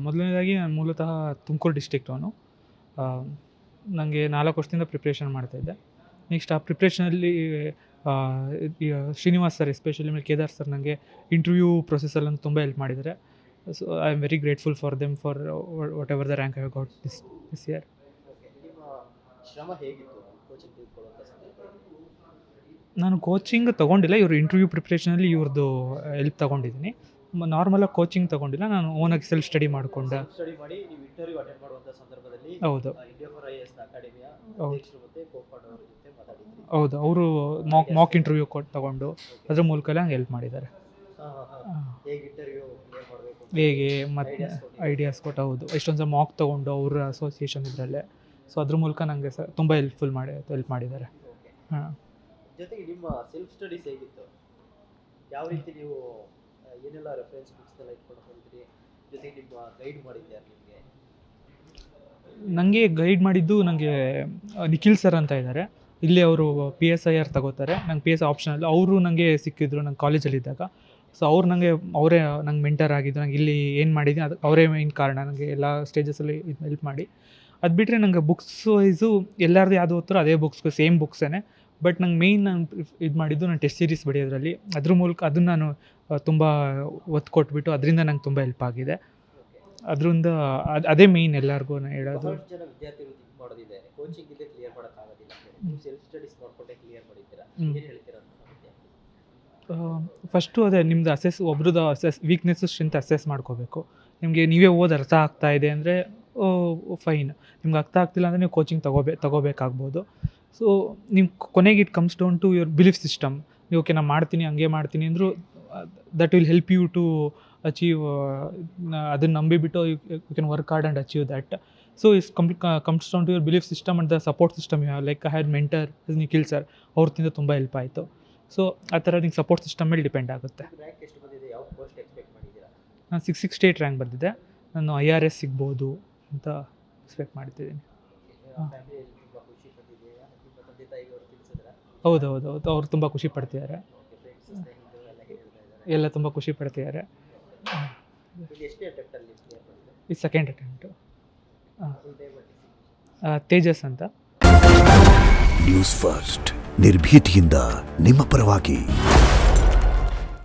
ಮೊದಲನೇದಾಗಿ ನಾನು ಮೂಲತಃ ತುಮಕೂರು ಡಿಸ್ಟ್ರಿಕ್ಟವನು. ನನಗೆ 4 ವರ್ಷದಿಂದ ಪ್ರಿಪ್ರೇಷನ್ ಮಾಡ್ತಾಯಿದ್ದೆ. ನೆಕ್ಸ್ಟ್ ಆ ಪ್ರಿಪ್ರೇಷನಲ್ಲಿ ಶ್ರೀನಿವಾಸ್ ಸರ್, ಎಸ್ಪೆಷಲಿ ಆಮೇಲೆ ಕೇದಾರ್ ಸರ್ ನನಗೆ ಇಂಟರ್ವ್ಯೂ ಪ್ರೊಸೆಸಲ್ಲಿ ನಂಗೆ ತುಂಬ ಹೆಲ್ಪ್ ಮಾಡಿದ್ದಾರೆ. So I am very grateful for them for what ever the rank I have got this year. ನಿಮ್ಮ ಶ್ರಮ ಹೇಗಿತ್ತು ಕೋಚಿಂಗ್ ತೆಗೆದುಕೊಳ್ಳುವಂಥ ಸಂದರ್ಭದಲ್ಲಿ? ನಾನು ಕೋಚಿಂಗ್ ತೊಗೊಂಡಿಲ್ಲ. ಇವ್ರ ಇಂಟರ್ವ್ಯೂ ಪ್ರಿಪ್ರೇಷನಲ್ಲಿ ಇವ್ರದ್ದು ಹೆಲ್ಪ್ ತೊಗೊಂಡಿದ್ದೀನಿ. ನಾರ್ಮಲಾಗಿ ಕೋಚಿಂಗ್ ತೊಗೊಂಡಿಲ್ಲ, ನಾನು ಓನಾಗಿ ಸೆಲ್ಫ್ ಸ್ಟಡಿ ಮಾಡಿಕೊಂಡೆ. ಸ್ಟಡಿ ಮಾಡಿ ನೀವು ಇಂಟರ್ವ್ಯೂ ಅಟೆಂಡ್ ಮಾಡುವಂಥ ಸಂದರ್ಭದಲ್ಲಿ ಹೌದು ಇಂಡಿಯಾ ಫಾರ್ IAS ಅಕಾಡೆಮಿಯ ಹೌದು ಅಧ್ಯಕ್ಷರು ಮತ್ತು ಕೋಪಾಡ್ ಅವರ ಜೊತೆ ಮಾತಾಡಿದ್ರಿ. ಹೌದು ಅವರು ಮಾಕ್ ಇಂಟರ್ವ್ಯೂ ತೊಗೊಂಡು ಅದ್ರ ಮೂಲಕ ನಂಗೆ ಹೆಲ್ಪ್ ಮಾಡಿದ್ದಾರೆ. ಹೇಗೆ ಇಂಟರ್ವ್ಯೂ ಕ್ಲಿಯರ್ ಮಾಡಬೇಕು ಹೇಗೆ ಮತ್ತು ಐಡಿಯಾಸ್ ಕೊಟ್ಟು, ಹೌದು ಎಷ್ಟೊಂದು ಸಲ ಮಾಕ್ ತೊಗೊಂಡು ಅವ್ರ ಅಸೋಸಿಯೇಷನ್ ಇದರಲ್ಲೇ. ಸೊ ಅದ್ರ ಮೂಲಕ ನನಗೆ ತುಂಬ ಹೆಲ್ಪ್ ಮಾಡಿದ್ದಾರೆ. ಓಕೆ. ಹಾಂ. ಜೊತೆಗೆ ನಿಮ್ಮ ಸೆಲ್ಫ್ ಸ್ಟಡೀಸ್ ಹೇಗಿತ್ತು? ಯಾವ ರೀತಿ ನೀವು ಏನೆಲ್ಲ ರೆಫರೆನ್ಸ್ ಬುಕ್ಸ್ ಎಲ್ಲ ಇಟ್ಕೊಂಡು ಹೋಗಿದ್ರಿ? ಜೊತೆಗೆ ನಿಮ್ಮ ಗೈಡ್ ಮಾಡಿದ್ಯಾರು ನಿಮಗೆ? ನನಗೆ ಗೈಡ್ ಮಾಡಿದ್ದು ನನಗೆ ನಿಖಿಲ್ ಸರ್ ಅಂತ ಇದ್ದಾರೆ. ಇಲ್ಲಿ ಅವರು PSIR ತಗೋತಾರೆ. ನಂಗೆ PSI ಆಪ್ಷನಲ್ ಅವರು ನನಗೆ ಸಿಕ್ಕಿದ್ರು ನಂಗೆ ಕಾಲೇಜಲ್ಲಿದ್ದಾಗ. ಸೊ ಅವ್ರು ಅವರೇ ನಂಗೆ ಮೆಂಟರ್ ಆಗಿದ್ದು. ನಂಗೆ ಇಲ್ಲಿ ಏನು ಮಾಡಿದ್ದೀನಿ ಅದು ಅವರೇ ಮೇಯ್ನ್ ಕಾರಣ, ನನಗೆ ಎಲ್ಲ ಸ್ಟೇಜಸಲ್ಲಿ ಹೆಲ್ಪ್ ಮಾಡಿ. ಅದು ಬಿಟ್ಟರೆ ನಂಗೆ ಬುಕ್ಸ್ ವೈಸು ಎಲ್ಲರದ್ದು ಯಾವುದು ಓದ್ತಾರೋ ಅದೇ ಬುಕ್ಸ್ಗೂ ಸೇಮ್ ಬುಕ್ಸೇ. ಬಟ್ ನಂಗೆ ಮೇಯ್ನ್ ನಾನು ಇದು ಮಾಡಿದ್ದು ನಾನು ಟೆಸ್ಟ್ ಸೀರೀಸ್ ಬರೆಯೋದ್ರಲ್ಲಿ. ಅದ್ರ ಮೂಲಕ ಅದನ್ನು ನಾನು ತುಂಬ ಒತ್ತು ಕೊಟ್ಬಿಟ್ಟು ಅದರಿಂದ ನಂಗೆ ತುಂಬ ಹೆಲ್ಪ್ ಆಗಿದೆ. ಅದರಿಂದ ಅದೇ ಮೇಯ್ನ್ ಎಲ್ಲರಿಗೂ ನಾನು ಹೇಳೋದು. ಬಹಳಷ್ಟು ಜನ ವಿದ್ಯಾರ್ಥಿಗಳು ಥಿಂಕ್ ಮಾಡೋದಿದೆ, ಕೋಚಿಂಗ್ ಇಲ್ಲದೆ ಕ್ಲಿಯರ್ ಮಾಡೋಕ್ಕಾಗೋದಿಲ್ಲ. ನೀವು ಸೆಲ್ಫ್ ಸ್ಟಡೀಸ್ ಮಾಡ್ಕೊಂಡೆ ಕ್ಲಿಯರ್ ಮಾಡಿದ್ದೀರಾ, ಏನು ಹೇಳ್ತೀರಾ ಅಂತ ವಿದ್ಯಾರ್ಥಿ? ಫಸ್ಟು ಅದೇ ನಿಮ್ಮದು ಒಬ್ರದ್ದು ವೀಕ್ನೆಸ್ಸು ಸ್ಟ್ರೆಂತ್ ಅಸೆಸ್ ಮಾಡ್ಕೋಬೇಕು. ನಿಮಗೆ ನೀವೇ ಅರ್ಥ ಆಗ್ತಾ ಇದೆ ಅಂದರೆ ಫೈನ್. ನಿಮ್ಗೆ ಅರ್ಥ ಆಗ್ತಿಲ್ಲ ಅಂದರೆ ನೀವು ಕೋಚಿಂಗ್ ತಗೋಬೇಕಾಗ್ಬೋದು. ಸೊ ನಿಮ್ಮ ಕೊನೆಗೆ it comes down to your belief system. ನೀವು ಓಕೆ ನಾನು ಮಾಡ್ತೀನಿ, ಹಂಗೆ ಮಾಡ್ತೀನಿ ಅಂದರೂ that will help you to achieve. ಅದನ್ನು ನಂಬಿಬಿಟ್ಟು you can work hard and achieve that. So it's comes down to your belief system and the support system you have. Like I had mentor Nikhil sir, ಅವ್ರದಿಂದ ತುಂಬ help ಆಯಿತು. So ಆ ಥರ ನಿಮ್ಗೆ support system ಮೇಲೆ depend ಆಗುತ್ತೆ. Rank ಎಷ್ಟು ಬಂದಿದೆ? ಯಾವ ಪೋಸ್ಟ್ ಎಕ್ಸ್ಪೆಕ್ಟ್ ಮಾಡಿದ್ದೀರಾ? ನಾನು 668 ರ್ಯಾಂಕ್ ಬಂದಿದೆ. ನಾನು IRS ಸಿಗ್ಬೋದು ಅಂತ ಎಕ್ಸ್ಪೆಕ್ಟ್ ಮಾಡ್ತಿದ್ದೀನಿ. ಫ್ಯಾಮಿಲಿಯಲ್ಲಿ ತುಂಬ ಖುಷಿ ಪಟ್ಟಿದೆಯಾ? ನಿಮ್ಮ ತಂದೆ ತಾಯಿಯವರು ತಿಳಿಸಿದ್ರಾ? ಹೌದು ಅವ್ರು ತುಂಬ ಖುಷಿ ಪಡ್ತಿದ್ದಾರೆ. ಫ್ರೆಂಡ್ಸ್ ಸ್ನೇಹಿತರು ಎಲ್ಲ ಹೇಳ್ತಾ ಇದ್ದಾರೆ. ಎಲ್ಲ ತುಂಬ ಖುಷಿ ಪಡ್ತಿದ್ದಾರೆ. ಇಲ್ಲಿ ಎಷ್ಟೇ ಅಟೆಂಪ್ಟಲ್ಲಿ ಕ್ಲಿಯರ್ ಮಾಡಿದೆ? ಇದು ಸೆಕೆಂಡ್ ಅಟೆಂಪ್ಟು. ಫುಲ್ ಟೈಮ್ ಮಾಡಿ. ತೇಜಸ್ ಅಂತ. ನ್ಯೂಸ್ ಫಸ್ಟ್ ನಿರ್ಭೀತಿಯಿಂದ ನಿಮ್ಮ ಪರವಾಗಿ.